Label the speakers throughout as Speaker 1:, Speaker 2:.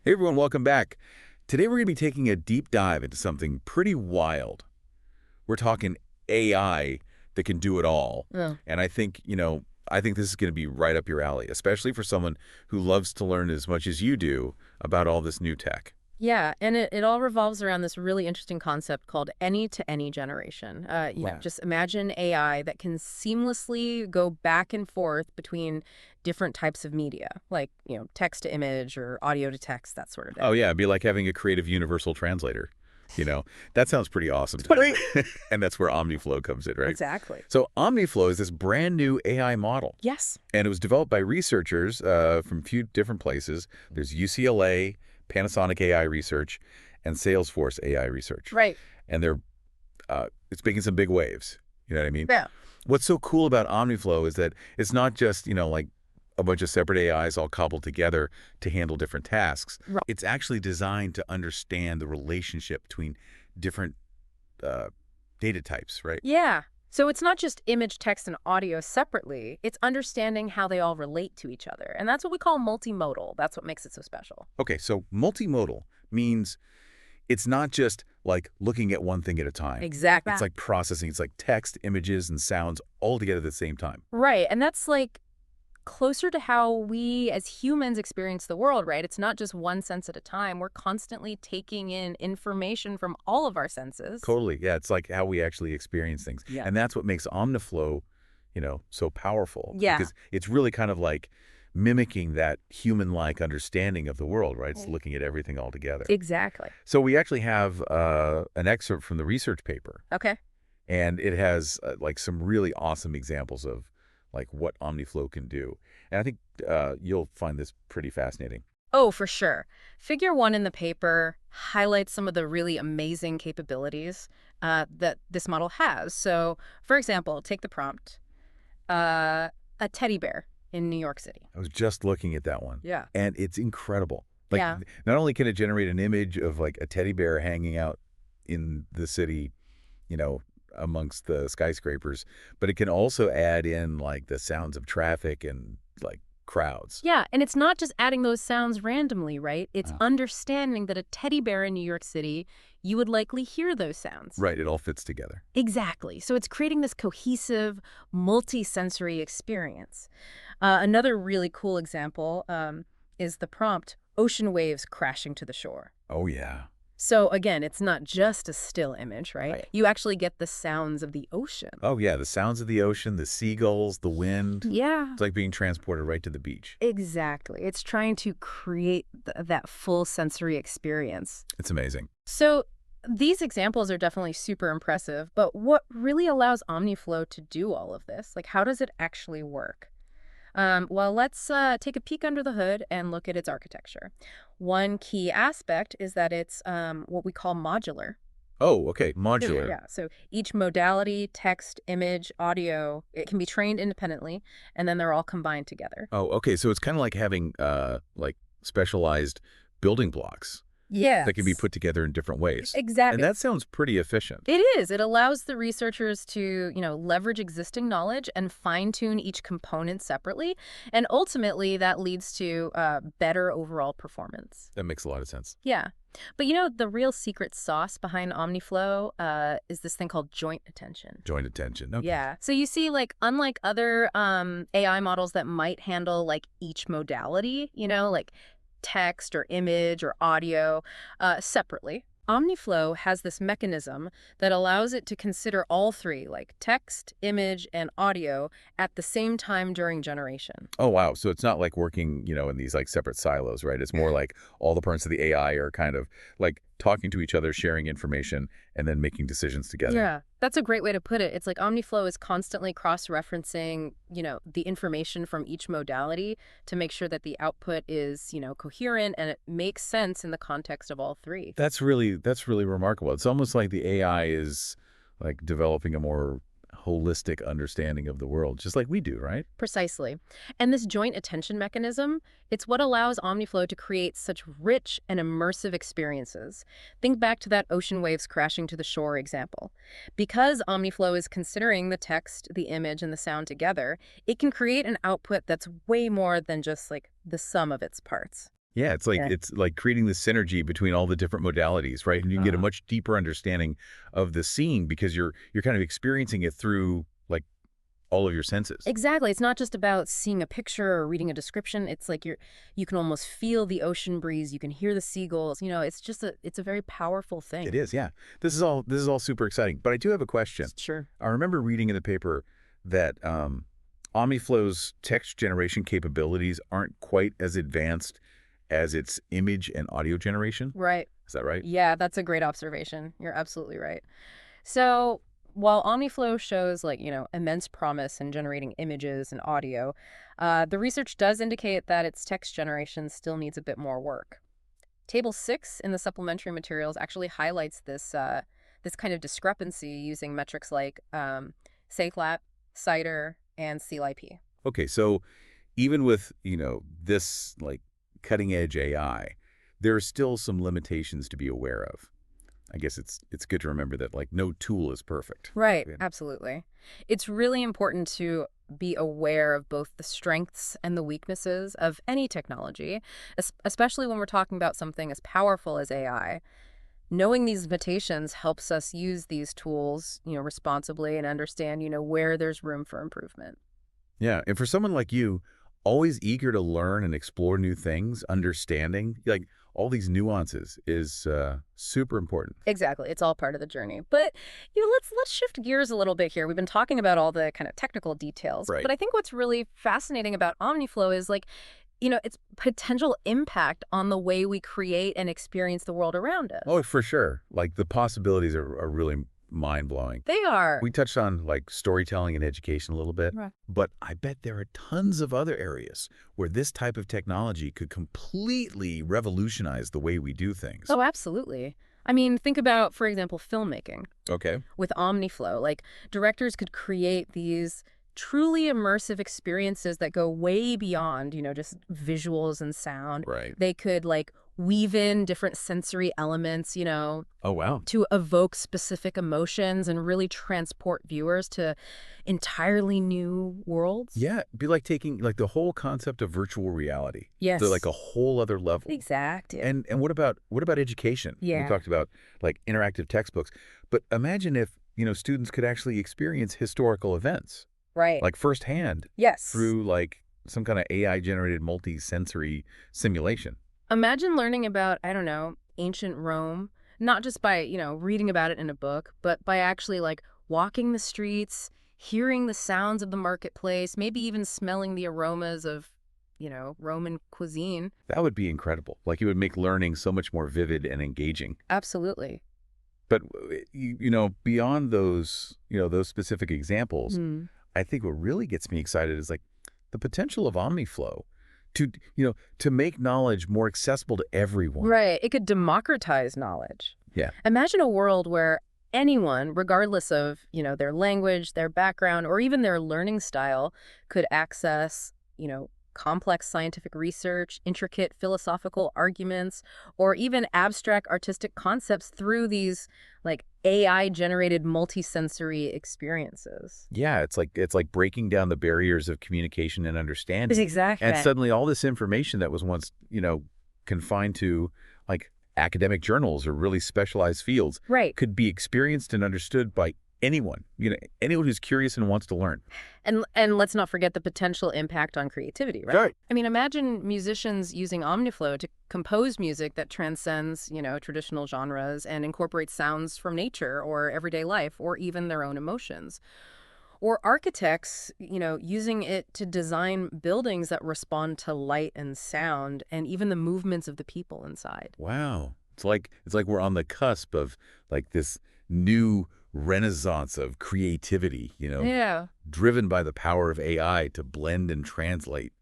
Speaker 1: Hey everyone, welcome back. Today we're going to be taking a deep dive into something pretty wild. We're talking AI that can do it all.
Speaker 2: Oh.
Speaker 1: And I think this is going to be right up your alley, especially for someone who loves to learn as much as you do about all this new tech.
Speaker 2: Yeah, and it all revolves around this really interesting concept called any-to-any generation.
Speaker 1: Wow.
Speaker 2: Just imagine AI that can seamlessly go back and forth between different types of media, like, text to image or audio to text, that sort of
Speaker 1: Oh
Speaker 2: thing.
Speaker 1: yeah, it'd be like having a creative universal translator. You know, that sounds pretty awesome. And that's where OmniFlow comes in, right?
Speaker 2: Exactly.
Speaker 1: So OmniFlow is this brand new AI model.
Speaker 2: Yes.
Speaker 1: And it was developed by researchers from a few different places. There's UCLA, Panasonic AI Research, and Salesforce AI Research.
Speaker 2: Right.
Speaker 1: And it's making some big waves. You know what I mean?
Speaker 2: Yeah.
Speaker 1: What's so cool about OmniFlow is that it's not just, like a bunch of separate AIs all cobbled together to handle different tasks.
Speaker 2: Right.
Speaker 1: It's actually designed to understand the relationship between different uh, data types, right?
Speaker 2: Yeah. So it's not just image, text, and audio separately. It's understanding how they all relate to each other. And that's what we call multimodal. That's what makes it so special.
Speaker 1: Okay, so multimodal means it's not just like looking at one thing at a time.
Speaker 2: Exactly.
Speaker 1: It's like processing. It's like text, images, and sounds all together at the same time.
Speaker 2: Right. And that's like closer to how we as humans experience the world, right? It's not just one sense at a time. We're constantly taking in information from all of our senses.
Speaker 1: Totally. Yeah, it's like how we actually experience things.
Speaker 2: Yeah.
Speaker 1: And that's what makes OmniFlow, so powerful.
Speaker 2: Yeah.
Speaker 1: Because it's really kind of like mimicking that human-like understanding of the world, right? It's looking at everything all together.
Speaker 2: Exactly.
Speaker 1: So we actually have an excerpt from the research paper,
Speaker 2: Okay.
Speaker 1: and it has like some really awesome examples of like what OmniFlow can do. And I think you'll find this pretty fascinating.
Speaker 2: Oh, for sure. Figure 1 in the paper highlights some of the really amazing capabilities that this model has. So, for example, take the prompt, a teddy bear in New York City.
Speaker 1: I was just looking at that one.
Speaker 2: Yeah.
Speaker 1: And it's incredible. Like,
Speaker 2: Yeah.
Speaker 1: not only can it generate an image of like a teddy bear hanging out in the city, you know, amongst the skyscrapers, but it can also add in like the sounds of traffic and like crowds.
Speaker 2: Yeah, and it's not just adding those sounds randomly, right? It's
Speaker 1: Wow.
Speaker 2: understanding that a teddy bear in New York City, you would likely hear those sounds.
Speaker 1: Right, it all fits together.
Speaker 2: Exactly. So it's creating this cohesive, multi-sensory experience. Another really cool example is the prompt, ocean waves crashing to the shore.
Speaker 1: Oh, yeah.
Speaker 2: So again, it's not just a still image, right?
Speaker 1: Right.
Speaker 2: You actually get the sounds of the ocean.
Speaker 1: Oh, yeah, the sounds of the ocean, the seagulls, the wind.
Speaker 2: Yeah.
Speaker 1: It's like being transported right to the beach.
Speaker 2: Exactly. It's trying to create that full sensory experience.
Speaker 1: It's amazing.
Speaker 2: So these examples are definitely super impressive, but what really allows OmniFlow to do all of this? Like, how does it actually work? Well, let's take a peek under the hood and look at its architecture. One key aspect is that it's what we call modular.
Speaker 1: Oh, okay, modular.
Speaker 2: Yeah, so each modality, text, image, audio, it can be trained independently, and then they're all combined together.
Speaker 1: Oh, okay, so it's kind of like having like specialized building blocks
Speaker 2: Yeah.
Speaker 1: that can be put together in different ways. And
Speaker 2: Exactly.
Speaker 1: that sounds pretty efficient.
Speaker 2: It is. It allows the researchers to, leverage existing knowledge and fine-tune each component separately. And ultimately, that leads to better overall performance.
Speaker 1: That makes a lot of sense.
Speaker 2: Yeah. But, the real secret sauce behind OmniFlow is this thing called joint attention.
Speaker 1: Joint attention. Okay.
Speaker 2: Yeah. So you see, like, unlike other AI models that might handle, like, each modality, like text or image or audio separately, OmniFlow has this mechanism that allows it to consider all three, like text, image, and audio, at the same time during generation.
Speaker 1: Oh, wow. So it's not like working, in these like separate silos, right? It's more like all the parts of the AI are kind of like talking to each other, sharing information, and then making decisions together.
Speaker 2: Yeah, that's a great way to put it. It's like OmniFlow is constantly cross-referencing, the information from each modality to make sure that the output is, coherent and it makes sense in the context of all three.
Speaker 1: That's really remarkable. It's almost like the AI is like developing a more holistic understanding of the world, just like we do, right?
Speaker 2: Precisely. And this joint attention mechanism, it's what allows OmniFlow to create such rich and immersive experiences. Think back to that ocean waves crashing to the shore example. Because OmniFlow is considering the text, the image, and the sound together, it can create an output that's way more than just like the sum of its parts.
Speaker 1: Yeah,
Speaker 2: Yeah.
Speaker 1: it's like creating the synergy between all the different modalities, right? And you get a much deeper understanding of the scene because you're kind of experiencing it through like all of your senses.
Speaker 2: Exactly. It's not just about seeing a picture or reading a description. It's like you can almost feel the ocean breeze. You can hear the seagulls. It's a very powerful
Speaker 1: It
Speaker 2: thing.
Speaker 1: is, yeah. This is all super exciting. But I do have a question.
Speaker 2: Sure.
Speaker 1: I remember reading in the paper that OmniFlow's text generation capabilities aren't quite as advanced as its image and audio generation.
Speaker 2: Right.
Speaker 1: Is that right?
Speaker 2: Yeah, that's a great observation. You're absolutely right. So while OmniFlow shows immense promise in generating images and audio, the research does indicate that its text generation still needs a bit more work. Table 6 in the supplementary materials actually highlights this kind of discrepancy using metrics like SACLAP, CIDR, and CLIP.
Speaker 1: Okay, so even with, this like cutting edge AI, there are still some limitations to be aware of. I guess it's good to remember that like no tool is perfect.
Speaker 2: Right,
Speaker 1: Yeah.
Speaker 2: absolutely. It's really important to be aware of both the strengths and the weaknesses of any technology, especially when we're talking about something as powerful as AI. Knowing these limitations helps us use these tools, responsibly and understand, where there's room for improvement.
Speaker 1: Yeah, and for someone like you, always eager to learn and explore new things, understanding like all these nuances is super important.
Speaker 2: Exactly. It's all part of the journey. But let's shift gears a little bit here. We've been talking about all the kind of technical details,
Speaker 1: Right.
Speaker 2: but I think what's really fascinating about OmniFlow is its potential impact on the way we create and experience the world around us.
Speaker 1: Oh, for sure. Like the possibilities are really mind-blowing.
Speaker 2: They are.
Speaker 1: We touched on like storytelling and education a little bit,
Speaker 2: Right.
Speaker 1: but I bet there are tons of other areas where this type of technology could completely revolutionize the way we do things.
Speaker 2: Oh, absolutely. I mean, think about, for example, filmmaking.
Speaker 1: Okay.
Speaker 2: With OmniFlow. Directors could create these truly immersive experiences that go way beyond, just visuals and sound.
Speaker 1: Right.
Speaker 2: They could weave in different sensory elements,
Speaker 1: Oh, wow.
Speaker 2: to evoke specific emotions and really transport viewers to entirely new worlds.
Speaker 1: Yeah, it'd be like taking like the whole concept of virtual reality
Speaker 2: Yes.
Speaker 1: to like a whole other level.
Speaker 2: Exactly.
Speaker 1: And what about education? We
Speaker 2: Yeah.
Speaker 1: talked about like interactive textbooks, but imagine if, students could actually experience historical events
Speaker 2: Right.
Speaker 1: like firsthand
Speaker 2: Yes.
Speaker 1: through like some kind of AI generated multi-sensory simulation.
Speaker 2: Imagine learning about, I don't know, ancient Rome, not just by, reading about it in a book, but by actually walking the streets, hearing the sounds of the marketplace, maybe even smelling the aromas of, Roman cuisine.
Speaker 1: That would be incredible. Like it would make learning so much more vivid and engaging.
Speaker 2: Absolutely.
Speaker 1: But beyond those, those specific examples,
Speaker 2: Hmm.
Speaker 1: I think what really gets me excited is like the potential of OmniFlow to make knowledge more accessible to everyone.
Speaker 2: Right. It could democratize knowledge.
Speaker 1: Yeah.
Speaker 2: Imagine a world where anyone, regardless of, their language, their background, or even their learning style, could access, complex scientific research, intricate philosophical arguments, or even abstract artistic concepts through these AI-generated multisensory experiences.
Speaker 1: Yeah, it's like breaking down the barriers of communication and understanding.
Speaker 2: Exactly.
Speaker 1: And suddenly all this information that was once, confined to like academic journals or really specialized fields
Speaker 2: Right.
Speaker 1: could be experienced and understood by anyone, anyone who's curious and wants to learn.
Speaker 2: And let's not forget the potential impact on creativity, right?
Speaker 1: Right.
Speaker 2: I mean, imagine musicians using OmniFlow to compose music that transcends, traditional genres and incorporates sounds from nature or everyday life or even their own emotions. Or architects, using it to design buildings that respond to light and sound and even the movements of the people inside.
Speaker 1: Wow. It's like we're on the cusp of like this new renaissance of creativity,
Speaker 2: Yeah.
Speaker 1: driven by the power of AI to blend and translate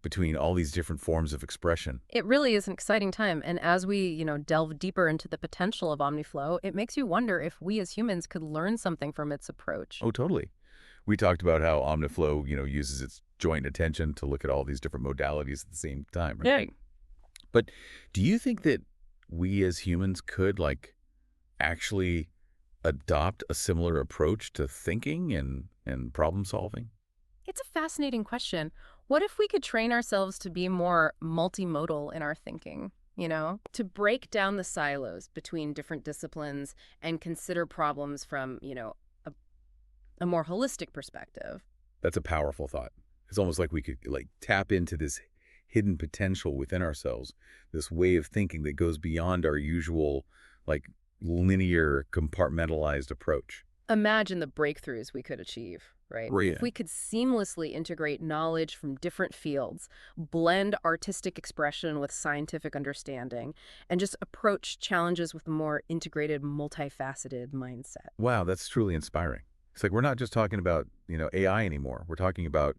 Speaker 1: between all these different forms of expression.
Speaker 2: It really is an exciting time. And as we, delve deeper into the potential of OmniFlow, it makes you wonder if we as humans could learn something from its approach.
Speaker 1: Oh, totally. We talked about how OmniFlow, uses its joint attention to look at all these different modalities at the same time. Right?
Speaker 2: Yeah.
Speaker 1: But do you think that we as humans could like actually adopt a similar approach to thinking and problem solving?
Speaker 2: It's a fascinating question. What if we could train ourselves to be more multimodal in our thinking? To break down the silos between different disciplines and consider problems from, a more holistic perspective.
Speaker 1: That's a powerful thought. It's almost like we could like tap into this hidden potential within ourselves, this way of thinking that goes beyond our usual like linear compartmentalized approach.
Speaker 2: Imagine the breakthroughs we could achieve, right?
Speaker 1: Right.
Speaker 2: If we could seamlessly integrate knowledge from different fields, blend artistic expression with scientific understanding, and just approach challenges with a more integrated, multifaceted mindset.
Speaker 1: Wow, that's truly inspiring. It's like we're not just talking about, AI anymore. We're talking about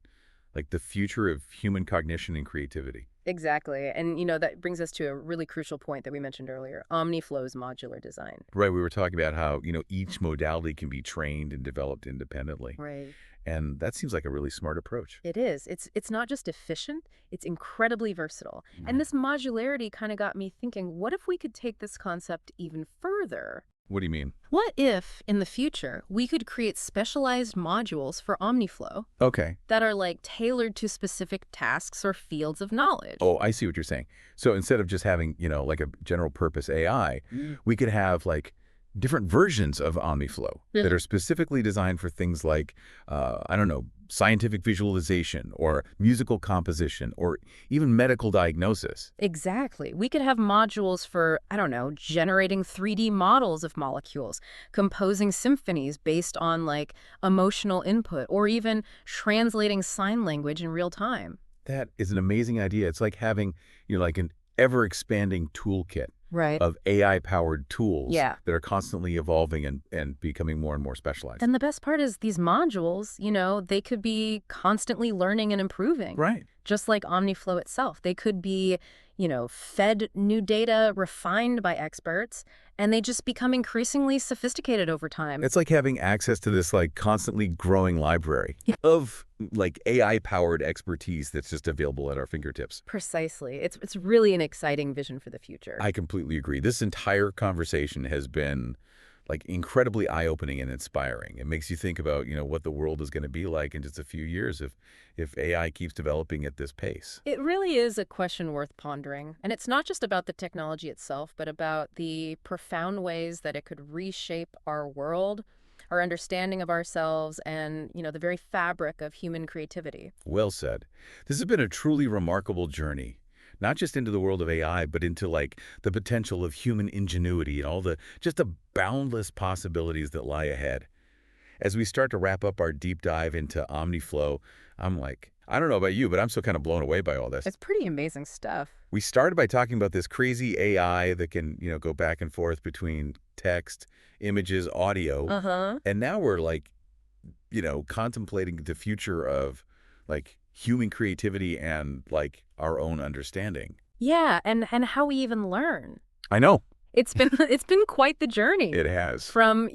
Speaker 1: like the future of human cognition and creativity.
Speaker 2: Exactly. And, that brings us to a really crucial point that we mentioned earlier, OmniFlow's modular design.
Speaker 1: Right, we were talking about how, each modality can be trained and developed independently.
Speaker 2: Right.
Speaker 1: And that seems like a really smart approach.
Speaker 2: It is. It's not just efficient, it's incredibly versatile. And this modularity kind of got me thinking, what if we could take this concept even further?
Speaker 1: What do you mean?
Speaker 2: What if, in the future, we could create specialized modules for OmniFlow
Speaker 1: Okay.
Speaker 2: that are like tailored to specific tasks or fields of knowledge?
Speaker 1: Oh, I see what you're saying. So instead of just having, like a general purpose AI, we could have like different versions of OmniFlow that are specifically designed for things like, I don't know, scientific visualization or musical composition or even medical diagnosis.
Speaker 2: Exactly. We could have modules for, I don't know, generating 3D models of molecules, composing symphonies based on like emotional input, or even translating sign language in real time.
Speaker 1: That is an amazing idea. It's like having, like an ever-expanding toolkit
Speaker 2: Right.
Speaker 1: of AI-powered tools
Speaker 2: Yeah.
Speaker 1: that are constantly evolving and becoming more and more specialized.
Speaker 2: And the best part is these modules, they could be constantly learning and improving.
Speaker 1: Right.
Speaker 2: Just like OmniFlow itself. They could be, fed new data, refined by experts, and they just become increasingly sophisticated over time.
Speaker 1: It's like having access to this like constantly growing library of like AI-powered expertise that's just available at our fingertips.
Speaker 2: Precisely. It's really an exciting vision for the future.
Speaker 1: I completely agree. This entire conversation has been like incredibly eye-opening and inspiring. It makes you think about, what the world is going to be like in just a few years if AI keeps developing at this pace.
Speaker 2: It really is a question worth pondering. And it's not just about the technology itself, but about the profound ways that it could reshape our world, our understanding of ourselves, and, the very fabric of human creativity.
Speaker 1: Well said. This has been a truly remarkable journey. Not just into the world of AI, but into like the potential of human ingenuity and all the boundless possibilities that lie ahead. As we start to wrap up our deep dive into OmniFlow, I'm like, I don't know about you, but I'm still kind of blown away by all this.
Speaker 2: It's pretty amazing stuff.
Speaker 1: We started by talking about this crazy AI that can, go back and forth between text, images, audio.
Speaker 2: Uh-huh.
Speaker 1: And now we're like, contemplating the future of like human creativity and like our own understanding.
Speaker 2: Yeah, and how we even learn.
Speaker 1: I know.
Speaker 2: It's been quite the journey.
Speaker 1: It has.
Speaker 2: From,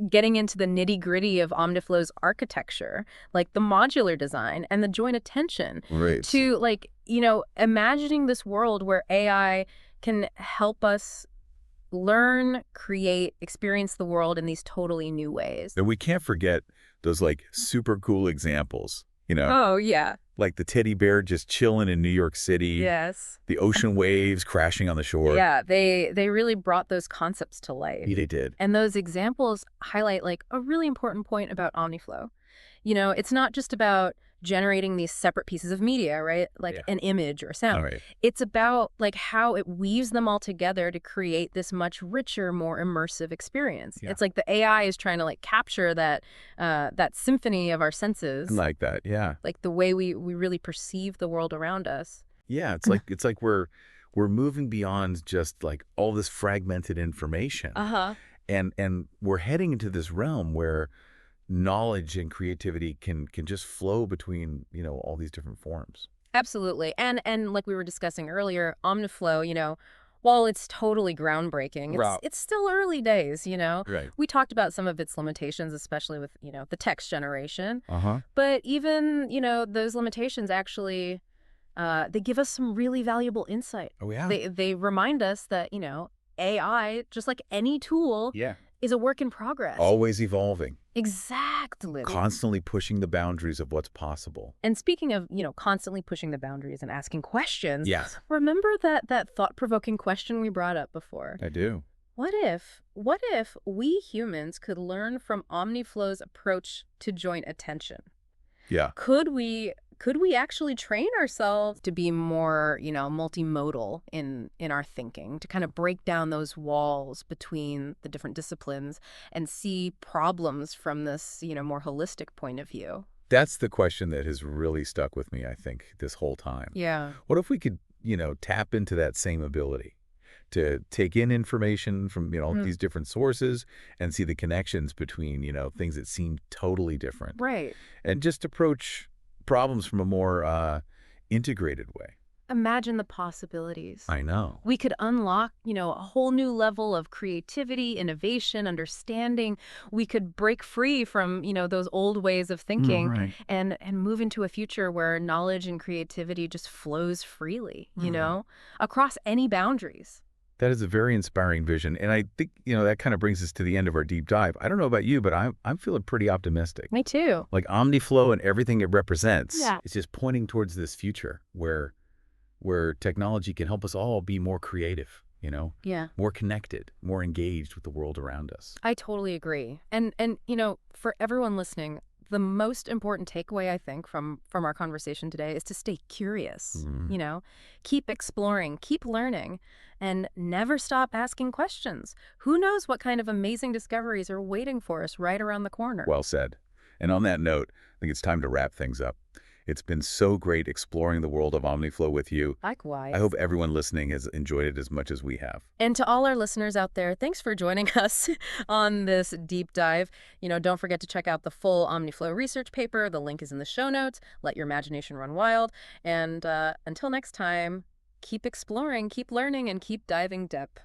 Speaker 2: getting into the nitty-gritty of OmniFlow's architecture, like the modular design and the joint attention,
Speaker 1: Right.
Speaker 2: to like, imagining this world where AI can help us learn, create, experience the world in these totally new ways.
Speaker 1: And we can't forget those like super cool examples,
Speaker 2: Oh, yeah.
Speaker 1: like the teddy bear just chilling in New York City.
Speaker 2: Yes.
Speaker 1: The ocean waves crashing on the shore.
Speaker 2: Yeah, they really brought those concepts to life.
Speaker 1: Yeah, they did.
Speaker 2: And those examples highlight like a really important point about OmniFlow. It's not just about generating these separate pieces of media, right? Like an image or sound.
Speaker 1: All right.
Speaker 2: It's about like how it weaves them all together to create this much richer, more immersive experience.
Speaker 1: Yeah.
Speaker 2: It's like the AI is trying to like capture that symphony of our senses.
Speaker 1: Like that, yeah.
Speaker 2: Like the way we really perceive the world around us.
Speaker 1: Yeah, it's like we're moving beyond just like all this fragmented information.
Speaker 2: Uh-huh.
Speaker 1: And we're heading into this realm where knowledge and creativity can just flow between, all these different forms.
Speaker 2: Absolutely. And like we were discussing earlier, OmniFlow, while it's totally groundbreaking, it's still early days,
Speaker 1: Right.
Speaker 2: We talked about some of its limitations, especially with, the text generation.
Speaker 1: Uh-huh.
Speaker 2: But even, those limitations actually, they give us some really valuable insight.
Speaker 1: Oh, yeah.
Speaker 2: They remind us that, AI, just like any tool,
Speaker 1: Yeah.
Speaker 2: is a work in progress.
Speaker 1: Always evolving,
Speaker 2: Exactly.
Speaker 1: constantly pushing the boundaries of what's possible.
Speaker 2: And speaking of, constantly pushing the boundaries and asking questions,
Speaker 1: Yeah,
Speaker 2: remember that thought-provoking question we brought up before?
Speaker 1: I do.
Speaker 2: What if we humans could learn from OmniFlow's approach to joint attention?
Speaker 1: Yeah.
Speaker 2: Could we actually train ourselves to be more, multimodal in our thinking, to kind of break down those walls between the different disciplines and see problems from this, more holistic point of view?
Speaker 1: That's the question that has really stuck with me, I think, this whole time.
Speaker 2: Yeah.
Speaker 1: What if we could, tap into that same ability to take in information from, these different sources and see the connections between, things that seem totally different
Speaker 2: Right.
Speaker 1: and just approach problems from a more integrated way.
Speaker 2: Imagine the possibilities.
Speaker 1: I know.
Speaker 2: We could unlock, a whole new level of creativity, innovation, understanding. We could break free from, those old ways of thinking
Speaker 1: Right.
Speaker 2: and move into a future where knowledge and creativity just flows freely, across any boundaries.
Speaker 1: That is a very inspiring vision. And I think, that kind of brings us to the end of our deep dive. I don't know about you, but I'm feeling pretty optimistic.
Speaker 2: Me too.
Speaker 1: Like OmniFlow and everything it represents,
Speaker 2: Yeah.
Speaker 1: it's just pointing towards this future where technology can help us all be more creative,
Speaker 2: Yeah.
Speaker 1: more connected, more engaged with the world around us.
Speaker 2: I totally agree. And for everyone listening, the most important takeaway, I think, from our conversation today is to stay curious, keep exploring, keep learning, and never stop asking questions. Who knows what kind of amazing discoveries are waiting for us right around the corner?
Speaker 1: Well said. And on that note, I think it's time to wrap things up. It's been so great exploring the world of OmniFlow with you.
Speaker 2: Likewise.
Speaker 1: I hope everyone listening has enjoyed it as much as we have.
Speaker 2: And to all our listeners out there, thanks for joining us on this deep dive. Don't forget to check out the full OmniFlow research paper. The link is in the show notes. Let your imagination run wild. And until next time, keep exploring, keep learning, and keep diving deep.